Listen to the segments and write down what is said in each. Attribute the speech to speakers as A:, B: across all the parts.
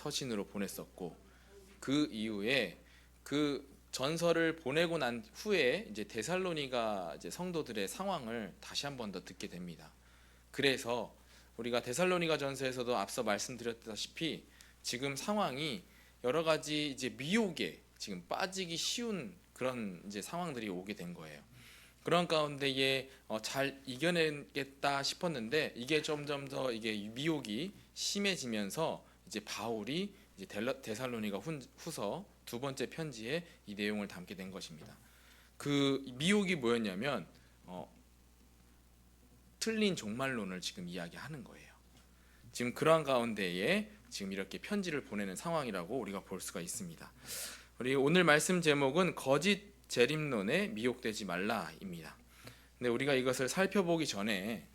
A: 서신으로 보냈었고, 그 이후에 그 전서를 보내고 난 후에 이제 데살로니가 이제 성도들의 상황을 다시 한 번 더 듣게 됩니다. 그래서 우리가 데살로니가 전서에서도 앞서 말씀드렸다시피 지금 상황이 여러 가지 이제 미혹에 지금 빠지기 쉬운 그런 이제 상황들이 오게 된 거예요. 그런 가운데에 잘 이겨내겠다 싶었는데 이게 점점 더 이게 미혹이 심해지면서 이제 바울이 이제 데살로니가 후서 두 번째 편지에 이 내용을 담게 된 것입니다. 그 미혹이 뭐였냐면 틀린 종말론을 지금 이야기하는 거예요. 지금 그러한 가운데에 지금 이렇게 편지를 보내는 상황이라고 우리가 볼 수가 있습니다. 우리 오늘 말씀 제목은 거짓 재림론에 미혹되지 말라입니다. 근데 우리가 이것을 살펴보기 전에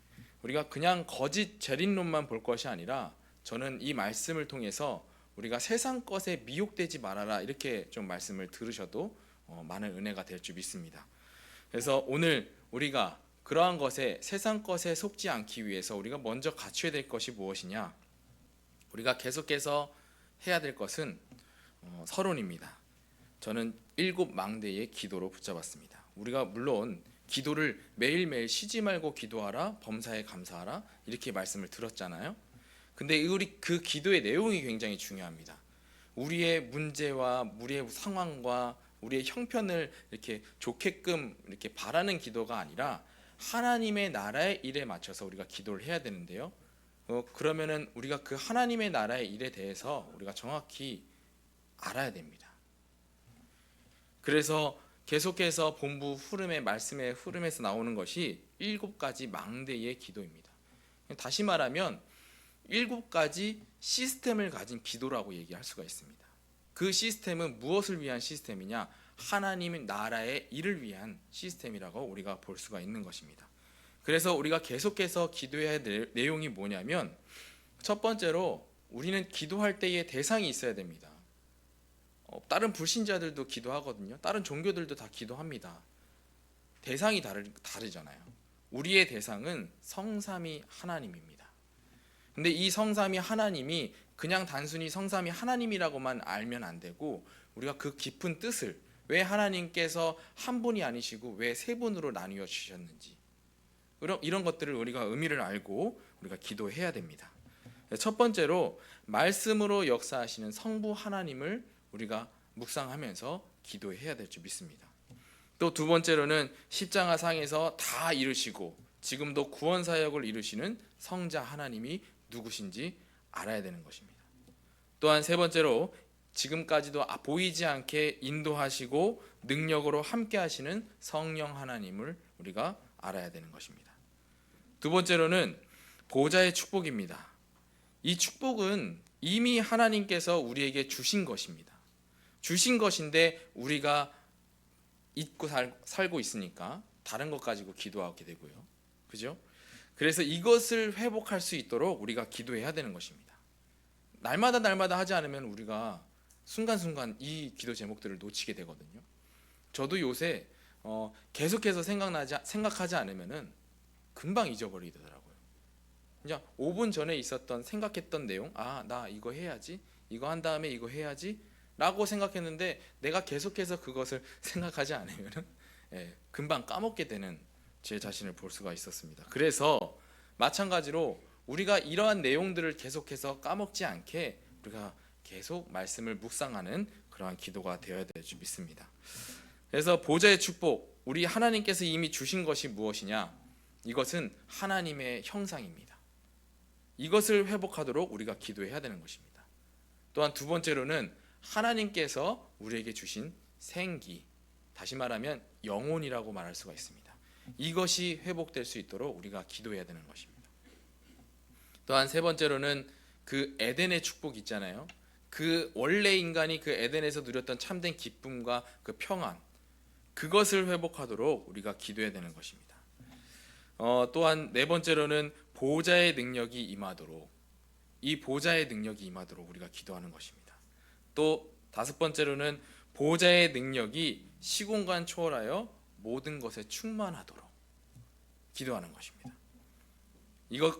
A: 우리가 그냥 거짓 재림론만 볼 것이 아니라 저는 이 말씀을 통해서 우리가 세상 것에 미혹되지 말아라 이렇게 좀 말씀을 들으셔도 많은 은혜가 될 줄 믿습니다. 그래서 오늘 우리가 그러한 것에 세상 것에 속지 않기 위해서 우리가 먼저 갖춰야 될 것이 무엇이냐? 우리가 계속해서 해야 될 것은 서론입니다. 저는 7망대의 기도로 붙잡았습니다. 우리가 물론 기도를 매일매일 쉬지 말고 기도하라, 범사에 감사하라 이렇게 말씀을 들었잖아요. 근데 우리 그 기도의 내용이 굉장히 중요합니다. 우리의 문제와 우리의 상황과 우리의 형편을 이렇게 좋게끔 이렇게 바라는 기도가 아니라 하나님의 나라의 일에 맞춰서 우리가 기도를 해야 되는데요. 그러면은 우리가 그 하나님의 나라의 일에 대해서 우리가 정확히 알아야 됩니다. 그래서 계속해서 본부 흐름의 말씀의 흐름에서 나오는 것이 7가지 망대의 기도입니다. 다시 말하면 7가지 시스템을 가진 기도라고 얘기할 수가 있습니다. 그 시스템은 무엇을 위한 시스템이냐? 하나님의 나라의 일을 위한 시스템이라고 우리가 볼 수가 있는 것입니다. 그래서 우리가 계속해서 기도해야 될 내용이 뭐냐면 첫 번째로 우리는 기도할 때에 대상이 있어야 됩니다. 다른 불신자들도 기도하거든요. 다른 종교들도 다 기도합니다. 대상이 다르잖아요. 우리의 대상은 성삼위 하나님입니다. 근데 이 성삼위 하나님이 그냥 단순히 성삼위 하나님이라고만 알면 안 되고 우리가 그 깊은 뜻을 왜 하나님께서 한 분이 아니시고 왜 세 분으로 나뉘어 주셨는지 이런 것들을 우리가 의미를 알고 우리가 기도해야 됩니다. 첫 번째로 말씀으로 역사하시는 성부 하나님을 우리가 묵상하면서 기도해야 될 줄 믿습니다. 또 두 번째로는 십자가 상에서 다 이루시고 지금도 구원 사역을 이루시는 성자 하나님이 누구신지 알아야 되는 것입니다. 또한 세 번째로 지금까지도 보이지 않게 인도하시고 능력으로 함께 하시는 성령 하나님을 우리가 알아야 되는 것입니다. 두 번째로는 보좌의 축복입니다. 이 축복은 이미 하나님께서 우리에게 주신 것입니다. 주신 것인데 우리가 잊고 살고 있으니까 다른 것 가지고 기도하게 되고요. 그죠? 그래서 이것을 회복할 수 있도록 우리가 기도해야 되는 것입니다. 날마다 하지 않으면 우리가 순간순간 이 기도 제목들을 놓치게 되거든요. 저도 요새 계속해서 생각하지 않으면은 금방 잊어버리더라고요. 그냥 5분 전에 있었던 생각했던 내용, 나 이거 해야지, 이거 한 다음에 이거 해야지 라고 생각했는데 내가 계속해서 그것을 생각하지 않으면은 금방 까먹게 되는 제 자신을 볼 수가 있었습니다. 그래서 마찬가지로 우리가 이러한 내용들을 계속해서 까먹지 않게 우리가 계속 말씀을 묵상하는 그러한 기도가 되어야 될 줄 믿습니다. 그래서 보좌의 축복, 우리 하나님께서 이미 주신 것이 무엇이냐? 이것은 하나님의 형상입니다. 이것을 회복하도록 우리가 기도해야 되는 것입니다. 또한 두 번째로는 하나님께서 우리에게 주신 생기, 다시 말하면 영혼이라고 말할 수가 있습니다. 이것이 회복될 수 있도록 우리가 기도해야 되는 것입니다. 또한 세 번째로는 그 에덴의 축복 있잖아요. 그 원래 인간이 그 에덴에서 누렸던 참된 기쁨과 그 평안, 그것을 회복하도록 우리가 기도해야 되는 것입니다. 또한 네 번째로는 보좌의 능력이 임하도록, 이 보좌의 능력이 임하도록 우리가 기도하는 것입니다. 또 다섯 번째로는 보좌의 능력이 시공간 초월하여 모든 것에 충만하도록 기도하는 것입니다.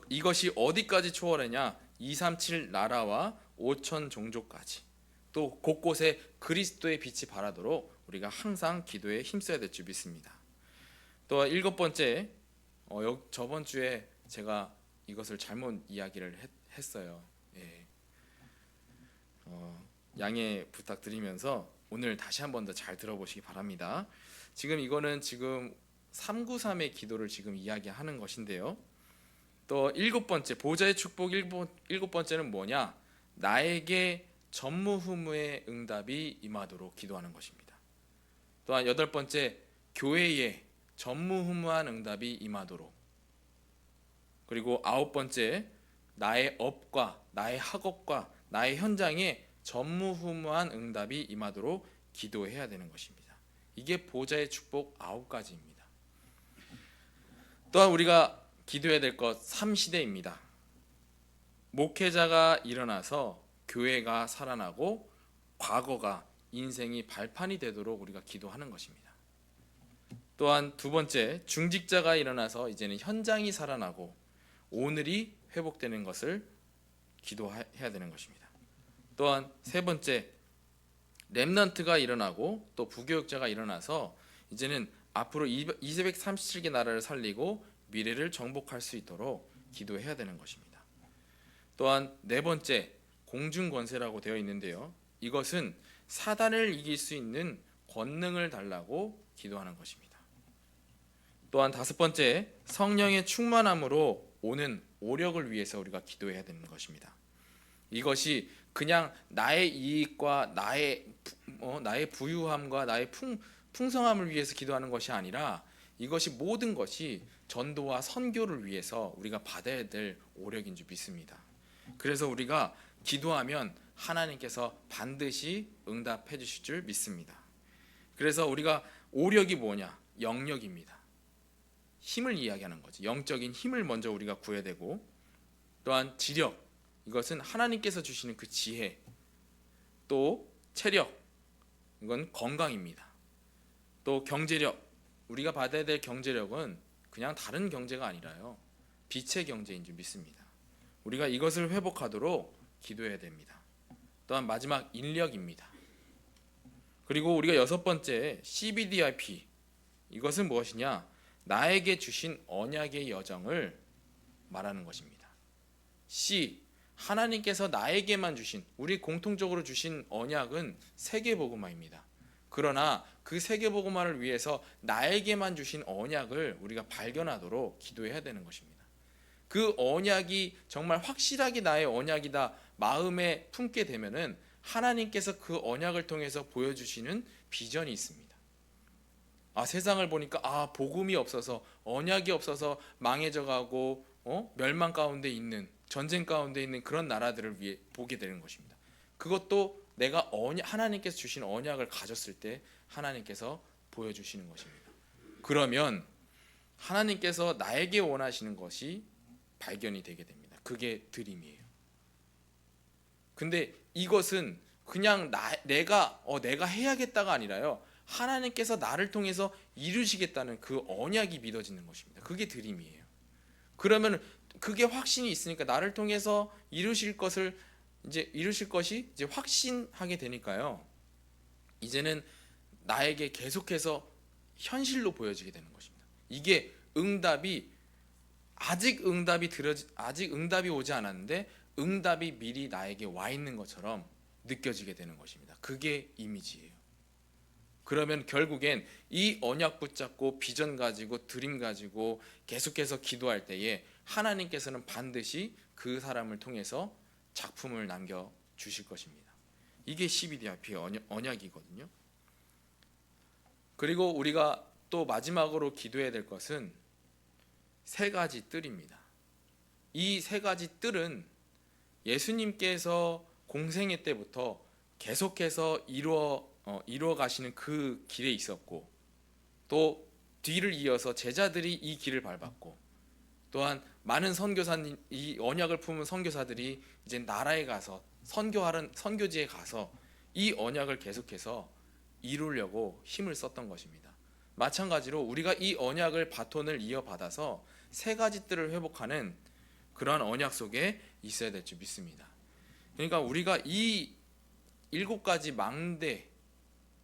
A: 이것이 어디까지 초월하냐? 237 나라와 5천 종족까지 또 곳곳에 그리스도의 빛이 발하도록 우리가 항상 기도에 힘써야 될 줄 믿습니다. 또 7번째, 저번 주에 제가 이것을 잘못 이야기를 했어요. 예. 양해 부탁드리면서 오늘 다시 한 번 더 잘 들어보시기 바랍니다. 지금 이거는 지금 393의 기도를 지금 이야기하는 것인데요. 또 7번째, 보좌의 축복 7번째는 뭐냐? 나에게 전무후무의 응답이 임하도록 기도하는 것입니다. 또한 8번째, 교회에 전무후무한 응답이 임하도록. 그리고 9번째, 나의 업과 나의 학업과 나의 현장에 전무후무한 응답이 임하도록 기도해야 되는 것입니다. 이게 보좌의 축복 9가지입니다. 또한 우리가 기도해야 될 것 3시대입니다. 목회자가 일어나서 교회가 살아나고 과거가 인생이 발판이 되도록 우리가 기도하는 것입니다. 또한 2번째, 중직자가 일어나서 이제는 현장이 살아나고 오늘이 회복되는 것을 기도해야 되는 것입니다. 또한 3번째, 렘넌트가 일어나고 또 부교육자가 일어나서 이제는 앞으로 237개 나라를 살리고 미래를 정복할 수 있도록 기도해야 되는 것입니다. 또한 4번째, 공중권세라고 되어 있는데요. 이것은 사단을 이길 수 있는 권능을 달라고 기도하는 것입니다. 또한 5번째, 성령의 충만함으로 오는 오력을 위해서 우리가 기도해야 되는 것입니다. 이것이 그냥 나의 이익과 나의 부유함과 나의 풍성함을 위해서 기도하는 것이 아니라 이것이 모든 것이 전도와 선교를 위해서 우리가 받아야 될 오력인 줄 믿습니다. 그래서 우리가 기도하면 하나님께서 반드시 응답해 주실 줄 믿습니다. 그래서 우리가 오력이 뭐냐? 영력입니다. 힘을 이야기하는 거지. 영적인 힘을 먼저 우리가 구해야 되고, 또한 지력, 이것은 하나님께서 주시는 그 지혜, 또 체력, 이건 건강입니다. 또 경제력, 우리가 받아야 될 경제력은 그냥 다른 경제가 아니라요, 빛의 경제인 줄 믿습니다. 우리가 이것을 회복하도록 기도해야 됩니다. 또한 마지막 인력입니다. 그리고 우리가 6번째 CBDIP, 이것은 무엇이냐? 나에게 주신 언약의 여정을 말하는 것입니다. C, 하나님께서 나에게만 주신, 우리 공통적으로 주신 언약은 세계복음화입니다. 그러나 그 세계복음화를 위해서 나에게만 주신 언약을 우리가 발견하도록 기도해야 되는 것입니다. 그 언약이 정말 확실하게 나의 언약이다 마음에 품게 되면은 하나님께서 그 언약을 통해서 보여주시는 비전이 있습니다. 세상을 보니까 복음이 없어서, 언약이 없어서 망해져가고 멸망 가운데 있는, 전쟁 가운데 있는 그런 나라들을 위해 보게 되는 것입니다. 그것도 내가 하나님께서 주신 언약을 가졌을 때 하나님께서 보여주시는 것입니다. 그러면 하나님께서 나에게 원하시는 것이 발견이 되게 됩니다. 그게 드림이에요. 근데 이것은 그냥 내가 해야겠다가 아니라요, 하나님께서 나를 통해서 이루시겠다는 그 언약이 믿어지는 것입니다. 그게 드림이에요. 그러면 그게 확신이 있으니까 나를 통해서 이루실 것이 이제 확신하게 되니까요, 이제는 나에게 계속해서 현실로 보여지게 되는 것입니다. 이게 아직 응답이 오지 않았는데 응답이 미리 나에게 와 있는 것처럼 느껴지게 되는 것입니다. 그게 이미지예요. 그러면 결국엔 이 언약 붙잡고 비전 가지고 드림 가지고 계속해서 기도할 때에 하나님께서는 반드시 그 사람을 통해서 작품을 남겨 주실 것입니다. 이게 CBDIP의 언약이거든요. 그리고 우리가 또 마지막으로 기도해야 될 것은 3가지 뜰입니다. 이 3가지 뜰은 예수님께서 공생애 때부터 계속해서 이루어 가시는 그 길에 있었고, 또 뒤를 이어서 제자들이 이 길을 밟았고, 또한 많은 선교사님, 이 언약을 품은 선교사들이 이제 나라에 가서 선교지에 가서 이 언약을 계속해서 이루려고 힘을 썼던 것입니다. 마찬가지로 우리가 이 언약을 바톤을 이어받아서 3가지 뜰을 회복하는 그러한 언약 속에 있어야 될 줄 믿습니다. 그러니까 우리가 이 7가지 망대,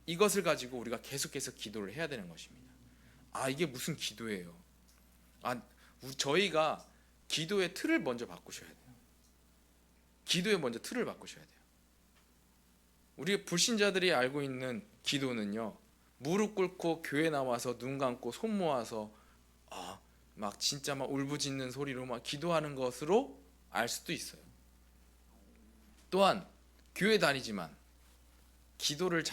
A: 이것을 가지고 우리가 계속해서 기도를 해야 되는 것입니다. 이게 무슨 기도예요? 저희가 기도의 틀을 먼저 바꾸셔야 돼요. 기도의 먼저 틀을 바꾸셔야 돼요. 우리 불신자들이 알고 있는 기도는요, 무릎 꿇고 교회 나와서 눈 감고 손 모아서 막 진짜 막 울부짖는 소리로 막 기도하는 것으로 알 수도 있어요. 또한 교회 다니지만 기도를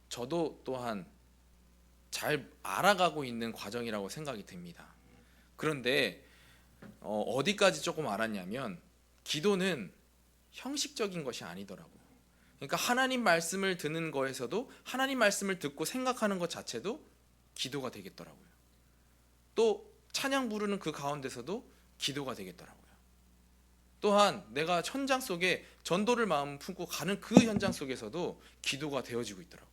A: 저도 또한 잘 알아가고 있는 과정이라고 생각이 듭니다. 그런데 어디까지 조금 알았냐면, 기도는 형식적인 것이 아니더라고요. 그러니까 하나님 말씀을 듣는 거에서도, 하나님 말씀을 듣고 생각하는 것 자체도 기도가 되겠더라고요. 또 찬양 부르는 그 가운데서도 기도가 되겠더라고요. 또한 내가 현장 속에 전도를 마음 품고 가는 그 현장 속에서도 기도가 되어지고 있더라고요.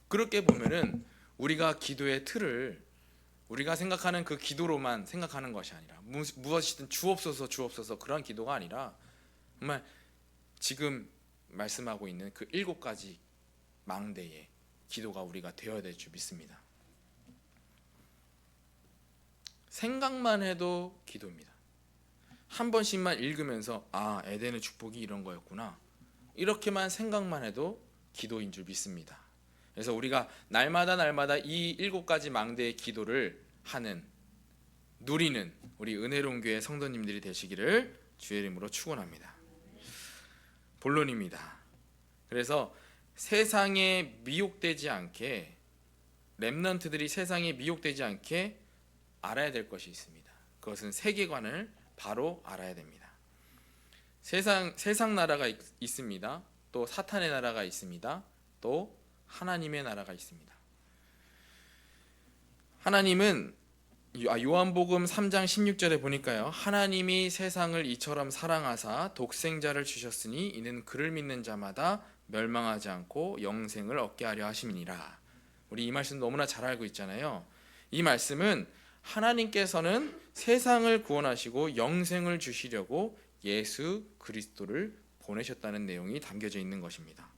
A: 그렇게 보면은 우리가 기도의 틀을, 우리가 생각하는 그 기도로만 생각하는 것이 아니라, 무엇이든 주옵소서 그런 기도가 아니라, 정말 지금 말씀하고 있는 그 7가지 망대의 기도가 우리가 되어야 될 줄 믿습니다. 생각만 해도 기도입니다. 한 번씩만 읽으면서 에덴의 축복이 이런 거였구나, 이렇게만 생각만 해도 기도인 줄 믿습니다. 그래서 우리가 날마다 이 7가지 망대의 기도를 누리는 우리 은혜로운 교회 성도님들이 되시기를 주의 이름으로 축원합니다. 본론입니다. 그래서 세상에 미혹되지 않게, 렘넌트들이 세상에 미혹되지 않게 알아야 될 것이 있습니다. 그것은 세계관을 바로 알아야 됩니다. 세상 나라가 있습니다. 또 사탄의 나라가 있습니다. 또 하나님의 나라가 있습니다. 하나님은 요한복음 3장 16절에 보니까요, 하나님이 세상을 이처럼 사랑하사 독생자를 주셨으니 이는 그를 믿는 자마다 멸망하지 않고 영생을 얻게 하려 하심이니라. 우리 이 말씀 너무나 잘 알고 있잖아요. 이 말씀은 하나님께서는 세상을 구원하시고 영생을 주시려고 예수 그리스도를 보내셨다는 내용이 담겨져 있는 것입니다.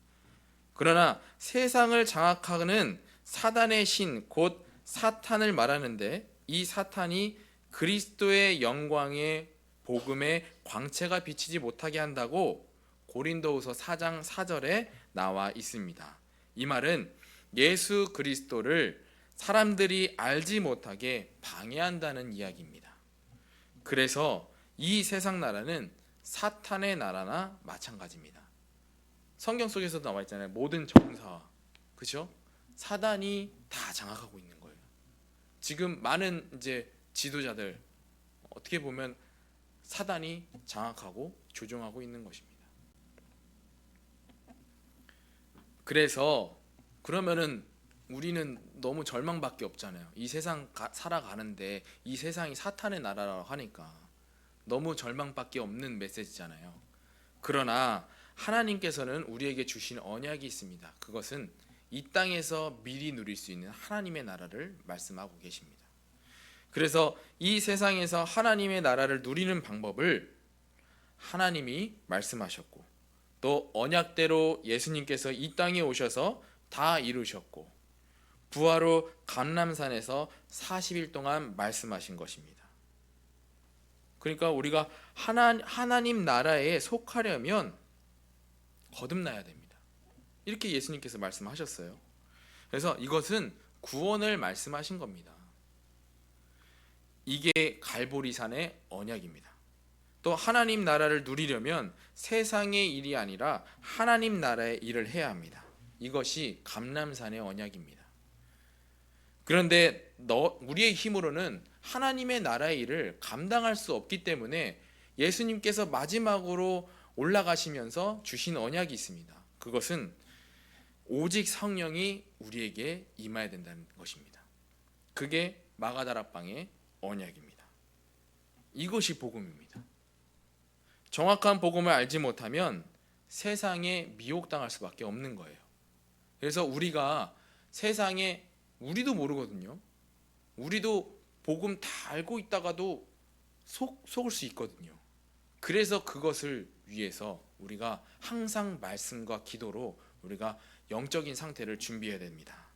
A: 그러나 세상을 장악하는 사단의 신, 곧 사탄을 말하는데, 이 사탄이 그리스도의 영광의 복음의 광채가 비치지 못하게 한다고 고린도후서 4장 4절에 나와 있습니다. 이 말은 예수 그리스도를 사람들이 알지 못하게 방해한다는 이야기입니다. 그래서 이 세상 나라는 사탄의 나라나 마찬가지입니다. 성경 속에서도 나와 있잖아요. 모든 정사와, 그렇죠? 사단이 다 장악하고 있는 거예요. 지금 많은 이제 지도자들, 어떻게 보면 사단이 장악하고 조종하고 있는 것입니다. 그래서 그러면은 우리는 너무 절망밖에 없잖아요. 이 세상 살아가는데 이 세상이 사탄의 나라라고 하니까 너무 절망밖에 없는 메시지잖아요. 그러나 하나님께서는 우리에게 주신 언약이 있습니다. 그것은 이 땅에서 미리 누릴 수 있는 하나님의 나라를 말씀하고 계십니다. 그래서 이 세상에서 하나님의 나라를 누리는 방법을 하나님이 말씀하셨고, 또 언약대로 예수님께서 이 땅에 오셔서 다 이루셨고, 부활후 감람산에서 40일 동안 말씀하신 것입니다. 그러니까 우리가 하나님 나라에 속하려면 거듭나야 됩니다. 이렇게 예수님께서 말씀하셨어요. 그래서 이것은 구원을 말씀하신 겁니다. 이게 갈보리산의 언약입니다. 또 하나님 나라를 누리려면 세상의 일이 아니라 하나님 나라의 일을 해야 합니다. 이것이 감람산의 언약입니다. 그런데 우리의 힘으로는 하나님의 나라의 일을 감당할 수 없기 때문에 예수님께서 마지막으로 올라가시면서 주신 언약이 있습니다. 그것은 오직 성령이 우리에게 임해야 된다는 것입니다. 그게 마가다락방의 언약입니다. 이것이 복음입니다. 정확한 복음을 알지 못하면 세상에 미혹당할 수밖에 없는 거예요. 그래서 우리가 세상에, 우리도 모르거든요. 우리도 복음 다 알고 있다가도 속을 수 있거든요. 그래서 그것을 위해서 우리가 항상 말씀과 기도로 우리가 영적인 상태를 준비해야 됩니다.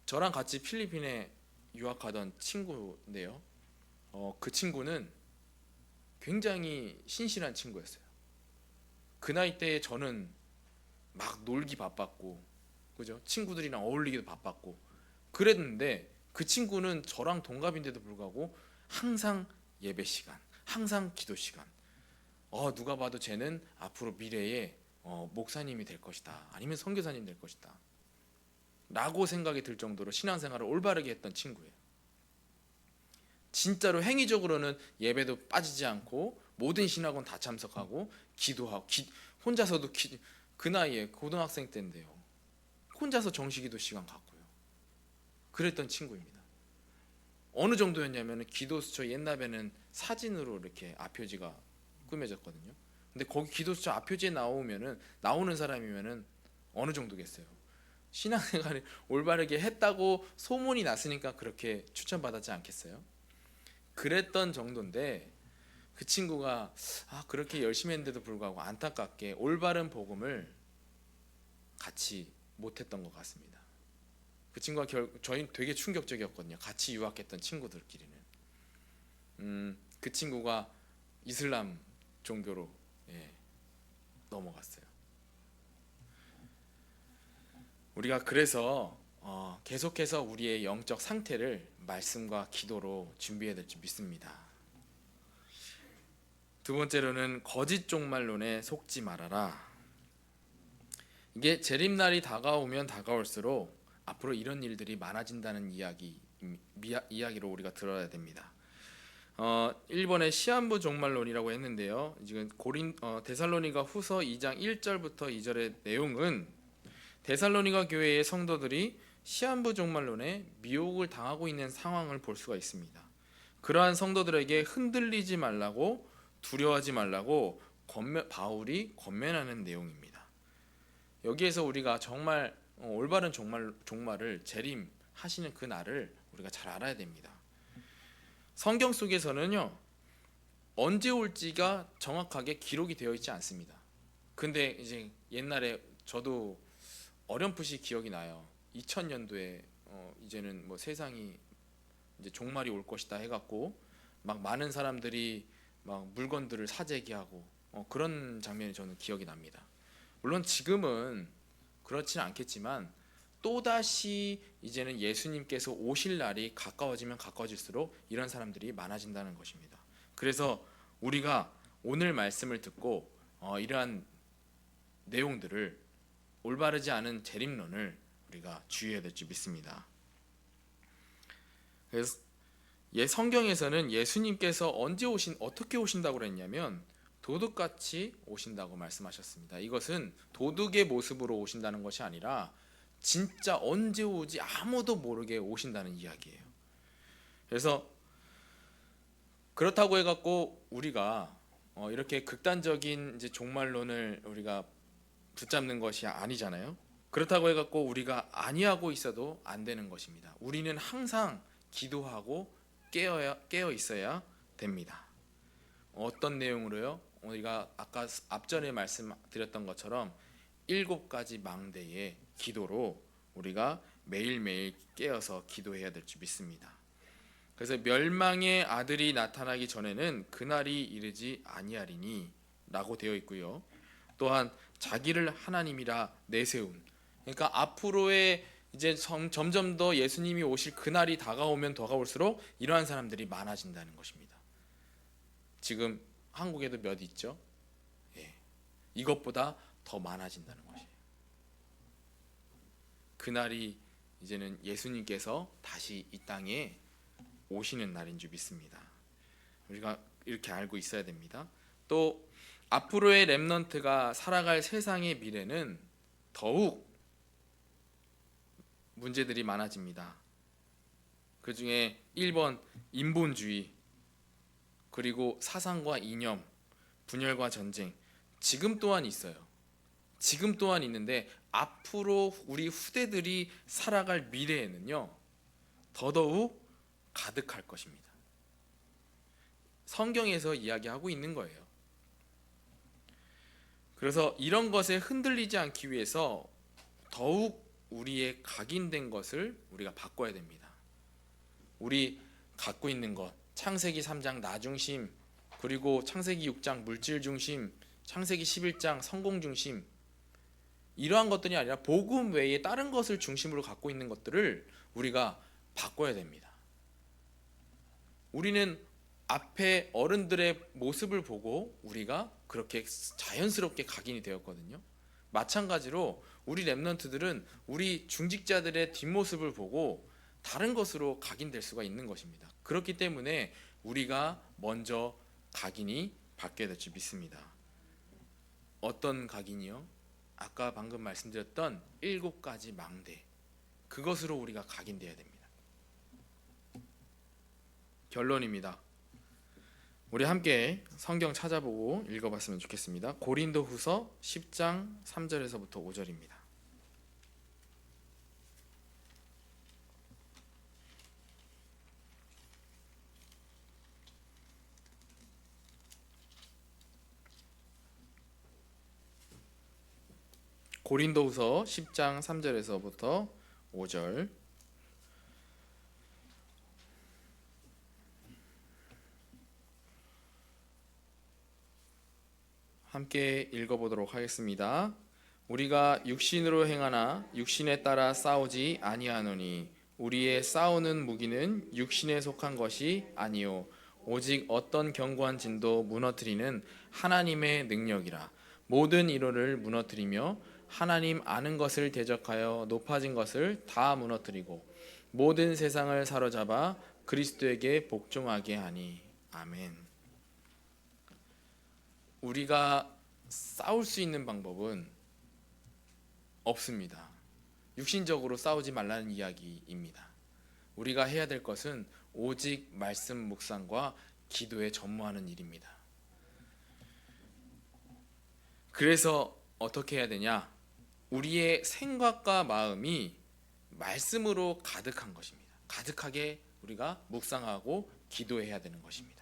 A: 저랑 같이 필리핀에 유학하던 친구인데요. 그 친구는 굉장히 신실한 친구였어요. 그 나이 때에 저는 막 놀기 바빴고, 그죠? 친구들이랑 어울리기도 바빴고 그랬는데 그 친구는 저랑 동갑인데도 불구하고 항상 예배 시간, 항상 기도 시간. 누가 봐도 쟤는 앞으로 미래에 목사님이 될 것이다, 아니면 선교사님 될 것이다 라고 생각이 들 정도로 신앙생활을 올바르게 했던 친구예요. 진짜로 행위적으로는 예배도 빠지지 않고 모든 신학원 다 참석하고 기도하고 혼자서도 그 나이에 고등학생 때인데요, 혼자서 정시기도 시간 갖고요. 그랬던 친구입니다. 어느 정도였냐면 기도수처, 옛날에는 사진으로 이렇게 앞표지가 꾸며졌거든요. 근데 거기 기도수처 앞표지에 나오는 사람이면은 어느 정도겠어요. 신앙생활을 올바르게 했다고 소문이 났으니까 그렇게 추천받았지 않겠어요? 그랬던 정도인데 그 친구가 그렇게 열심히 했는데도 불구하고 안타깝게 올바른 복음을 같이 못했던 것 같습니다. 그 친구가 저희 되게 충격적이었거든요. 같이 유학했던 친구들끼리는. 그 친구가 이슬람 종교로 넘어갔어요. 우리가 그래서 계속해서 우리의 영적 상태를 말씀과 기도로 준비해야 될 줄 믿습니다. 두 번째로는 거짓 종말론에 속지 말아라. 이게 재림날이 다가오면 다가올수록 앞으로 이런 일들이 많아진다는 이야기로 우리가 들어야 됩니다. 1번에 시한부 종말론이라고 했는데요. 지금 데살로니가 후서 2장 1절부터 2절의 내용은 데살로니가 교회의 성도들이 시한부 종말론에 미혹을 당하고 있는 상황을 볼 수가 있습니다. 그러한 성도들에게 흔들리지 말라고, 두려워하지 말라고 바울이 권면하는 내용입니다. 여기에서 우리가 정말 올바른 종말을 재림하시는 그 날을 우리가 잘 알아야 됩니다. 성경 속에서는요, 언제 올지가 정확하게 기록이 되어 있지 않습니다. 근데 이제 옛날에 저도 어렴풋이 기억이 나요. 2000년도에 이제는 뭐 세상이 이제 종말이 올 것이다 해갖고 막 많은 사람들이 막 물건들을 사재기하고 그런 장면이 저는 기억이 납니다. 물론 지금은 그렇지는 않겠지만 또다시 이제는 예수님께서 오실 날이 가까워지면 가까워질수록 이런 사람들이 많아진다는 것입니다. 그래서 우리가 오늘 말씀을 듣고 이러한 내용들을, 올바르지 않은 재림론을 우리가 주의해야 될 줄 믿습니다. 그래서 성경에서는 예수님께서 어떻게 오신다고 그랬냐면 도둑같이 오신다고 말씀하셨습니다. 이것은 도둑의 모습으로 오신다는 것이 아니라 진짜 언제 오지 아무도 모르게 오신다는 이야기예요. 그래서 그렇다고 해갖고 우리가 이렇게 극단적인 이제 종말론을 우리가 붙잡는 것이 아니잖아요. 그렇다고 해갖고 우리가 아니하고 있어도 안 되는 것입니다. 우리는 항상 기도하고 깨어 있어야 됩니다. 어떤 내용으로요? 우리가 아까 앞전에 말씀드렸던 것처럼 7가지 망대의 기도로 우리가 매일매일 깨어서 기도해야 될 줄 믿습니다. 그래서 멸망의 아들이 나타나기 전에는 그날이 이르지 아니하리니 라고 되어 있고요. 또한 자기를 하나님이라 내세운, 그러니까 앞으로의 이제 점점 더 예수님이 오실 그날이 다가오면 다가올수록 이러한 사람들이 많아진다는 것입니다. 지금 한국에도 몇 있죠? 이것보다 더 많아진다는 것이에요. 그날이 이제는 예수님께서 다시 이 땅에 오시는 날인 줄 믿습니다. 우리가 이렇게 알고 있어야 됩니다. 또 앞으로의 렘넌트가 살아갈 세상의 미래는 더욱 문제들이 많아집니다. 그 중에 1번 인본주의, 그리고 사상과 이념, 분열과 전쟁, 지금 또한 있어요. 지금 또한 있는데 앞으로 우리 후대들이 살아갈 미래에는요 더더욱 가득할 것입니다. 성경에서 이야기하고 있는 거예요. 그래서 이런 것에 흔들리지 않기 위해서 더욱 우리의 각인된 것을 우리가 바꿔야 됩니다. 우리 갖고 있는 것, 창세기 3장 나 중심, 그리고 창세기 6장 물질 중심, 창세기 11장 성공 중심, 이러한 것들이 아니라 복음 외에 다른 것을 중심으로 갖고 있는 것들을 우리가 바꿔야 됩니다. 우리는 앞에 어른들의 모습을 보고 우리가 그렇게 자연스럽게 각인이 되었거든요. 마찬가지로 우리 랩런트들은 우리 중직자들의 뒷모습을 보고 다른 것으로 각인될 수가 있는 것입니다. 그렇기 때문에 우리가 먼저 각인이 바뀌어야 될 줄 믿습니다. 어떤 각인이요? 아까 방금 말씀드렸던 7가지 망대, 그것으로 우리가 각인되어야 됩니다. 결론입니다. 우리 함께 성경 찾아보고 읽어봤으면 좋겠습니다. 고린도후서 10장 3절에서부터 5절입니다. 고린도후서 10장 3절에서부터 5절. 함께 읽어보도록 하겠습니다. 우리가 육신으로 행하나 육신에 따라 싸우지 아니하노니 우리의 싸우는 무기는 육신에 속한 것이 아니요 오직 어떤 견고한 진도 무너뜨리는 하나님의 능력이라. 모든 이론을 무너뜨리며 하나님 아는 것을 대적하여 높아진 것을 다 무너뜨리고 모든 세상을 사로잡아 그리스도에게 복종하게 하니. 아멘. 우리가 싸울 수 있는 방법은 없습니다. 육신적으로 싸우지 말라는 이야기입니다. 우리가 해야 될 것은 오직 말씀 묵상과 기도에 전무하는 일입니다. 그래서 어떻게 해야 되냐? 우리의 생각과 마음이 말씀으로 가득한 것입니다. 가득하게 우리가 묵상하고 기도해야 되는 것입니다.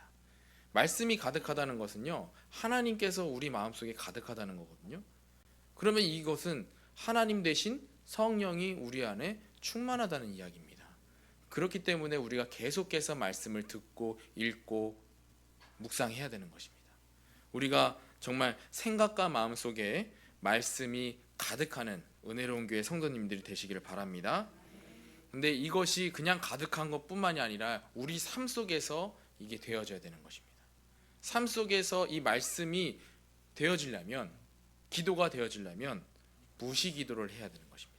A: 말씀이 가득하다는 것은요, 하나님께서 우리 마음속에 가득하다는 거거든요. 그러면 이것은 하나님 대신 성령이 우리 안에 충만하다는 이야기입니다. 그렇기 때문에 우리가 계속해서 말씀을 듣고 읽고 묵상해야 되는 것입니다. 우리가 정말 생각과 마음 속에 말씀이 가득하는 은혜로운 교회 성도님들이 되시기를 바랍니다. 근데 이것이 그냥 가득한 것뿐만이 아니라 우리 삶 속에서 이게 되어져야 되는 것입니다. 삶 속에서 이 말씀이 되어지려면, 기도가 되어지려면 무시 기도를 해야 되는 것입니다.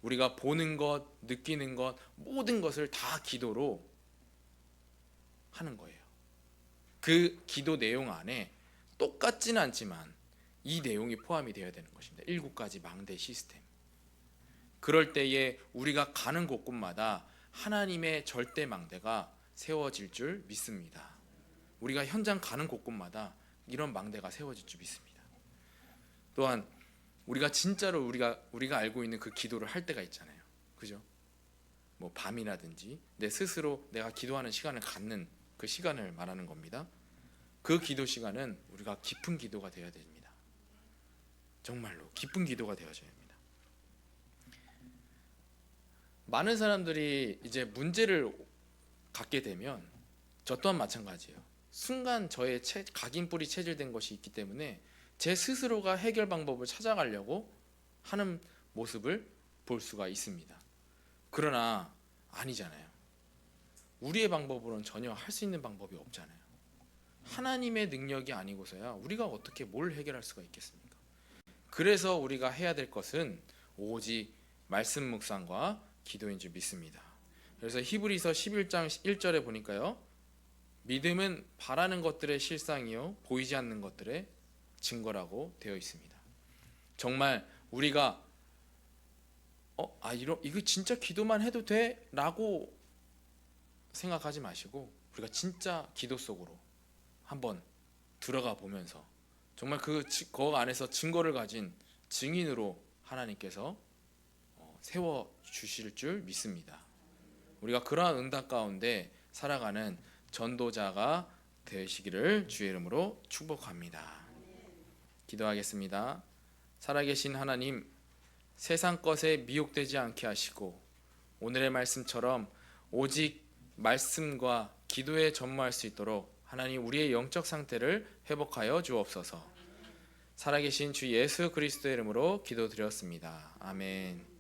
A: 우리가 보는 것, 느끼는 것, 모든 것을 다 기도로 하는 거예요. 그 기도 내용 안에 똑같지는 않지만 이 내용이 포함이 되어야 되는 것입니다. 7가지 망대 시스템. 그럴 때에 우리가 가는 곳곳마다 하나님의 절대 망대가 세워질 줄 믿습니다. 우리가 현장 가는 곳곳마다 이런 망대가 세워질 줄 믿습니다. 또한 우리가 진짜로 우리가 알고 있는 그 기도를 할 때가 있잖아요. 그죠? 뭐 밤이라든지 내 스스로 내가 기도하는 시간을 갖는 그 시간을 말하는 겁니다. 그 기도 시간은 우리가 깊은 기도가 되어야 됩니다. 정말로 깊은 기도가 되어져야 합니다. 많은 사람들이 이제 문제를 갖게 되면 저 또한 마찬가지예요. 순간 저의 각인뿔이 체질된 것이 있기 때문에 제 스스로가 해결 방법을 찾아가려고 하는 모습을 볼 수가 있습니다. 그러나 아니잖아요. 우리의 방법으로는 전혀 할 수 있는 방법이 없잖아요. 하나님의 능력이 아니고서야 우리가 어떻게 뭘 해결할 수가 있겠습니까? 그래서 우리가 해야 될 것은 오직 말씀 묵상과 기도인 줄 믿습니다. 그래서 히브리서 11장 1절에 보니까요, 믿음은 바라는 것들의 실상이요 보이지 않는 것들의 증거라고 되어 있습니다. 정말 우리가 이거 진짜 기도만 해도 돼? 라고 생각하지 마시고 우리가 진짜 기도 속으로 한번 들어가 보면서 정말 그 안에서 증거를 가진 증인으로 하나님께서 세워주실 줄 믿습니다. 우리가 그러한 응답 가운데 살아가는 전도자가 되시기를 주의 이름으로 축복합니다. 기도하겠습니다. 살아계신 하나님, 세상 것에 미혹되지 않게 하시고 오늘의 말씀처럼 오직 말씀과 기도에 전무할 수 있도록 하나님 우리의 영적 상태를 회복하여 주옵소서. 살아계신 주 예수 그리스도의 이름으로 기도드렸습니다. 아멘.